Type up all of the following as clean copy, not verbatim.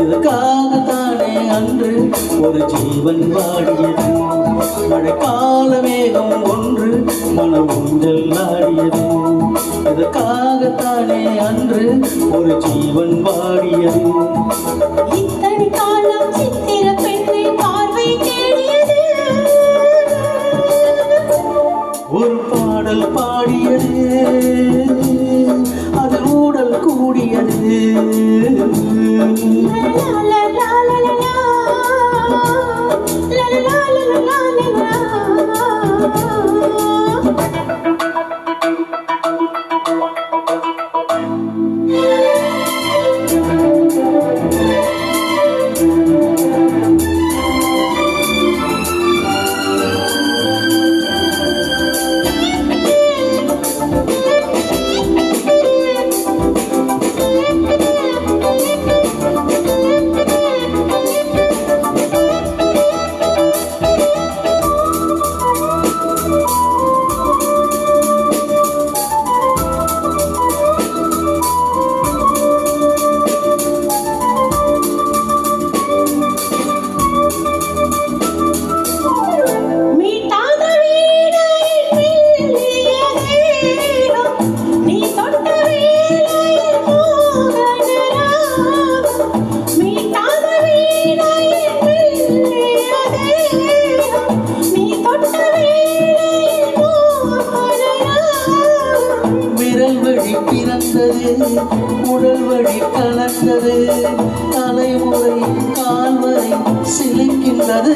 இதற்காகத்தானே அன்று ஒரு ஜீவன் வாடியது. மழைக்கால மேகம் ஒன்று மன ஊஞ்சல் ஆடியது. இதற்காகத்தானே அன்று ஒரு ஜீவன் வாடியது. இத்தனை காலம் சித்திர பெண்ணை பார்வை தேடியது. ஒரு பாடல் பாடியது, அது ஊடல் கூடியது. உடல் வழி கலந்தது, தலைமுறை கால்வரை சிலிக்கின்றது.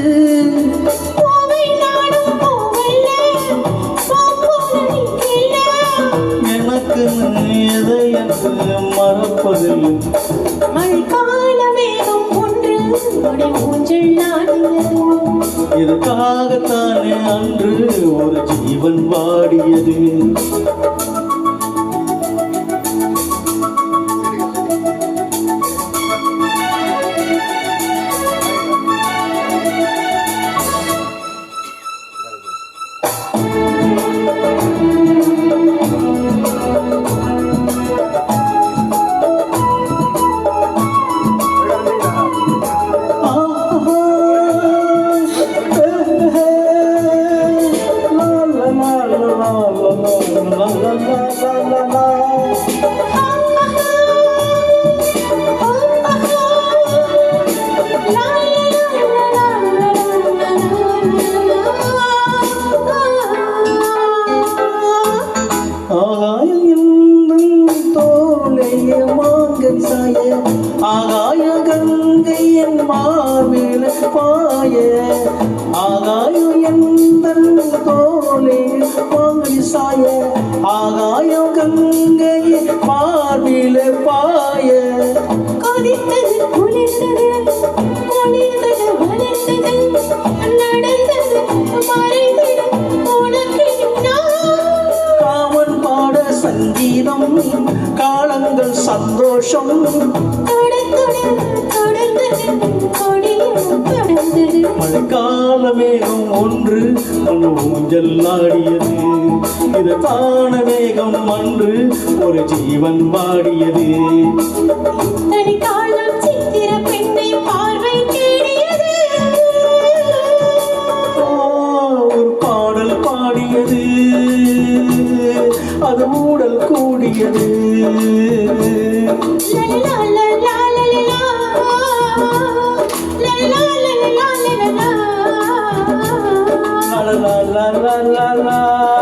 எனக்கு எதை என்று மறப்பதில்லை. இதுக்காகத்தானே அன்று ஒரு ஜீவன் வாடியது. ஆகாய கங்கை என் மார்பில் பாய, ஆகாயம் எந்தன் தோளே வாங்கி சாய, ஆகாயம் கங்கை மார்பில் பாய. கொதித்தது குளிர்ந்தது குளிர்ந்தது வளர்ந்தது நடந்தது மறைந்தது உனக்கு காமன் பாட சங்கீதம் காலங்கள் சந்தோஷம். மழைக்கால மேகம் ஒன்று மன ஊஞ்சல் ஆடியது. இதற்கான மேகம் அன்று ஒரு ஜீவன் வாடியது. ஒரு பாடல் பாடியது, அது ஊடல் கூடியது. La la la la la la.